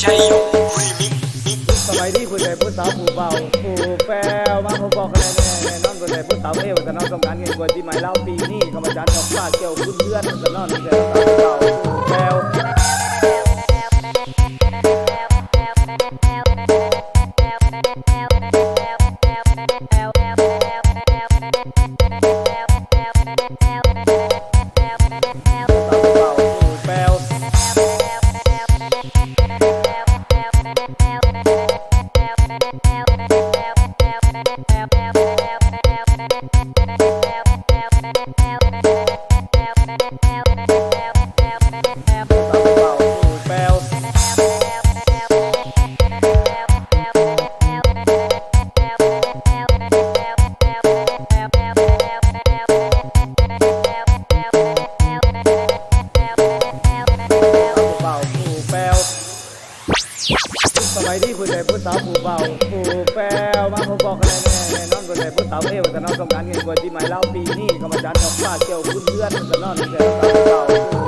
ชัยโยรีมิกสมัยที่คุณใส่ผู้สาวผู้เบาผู้แปวมาผมบอกกันแน่นอนคุณใส่ผู้สาวเอวแต่น้องต้องการเงินกว่าที่หมายเล่าปีนี้กรรมการออกฟ้าเกี่ยวคุณเพื่อนแต่น้องแต่สาวผู้เบาผู้แปวสมัยที่คุณใส่ผู้สาวผู้เบาผู้แปวมาผมบอกกันแน่นอนคุณใส่ผู้สาวเอวแต่น้องต้องการเงินกว่าที่หมายเล่าปีนี้กรรมการออกฟ้าเกี่ยวคุณเพื่อนแต่น้องแต่สาวผู้เบา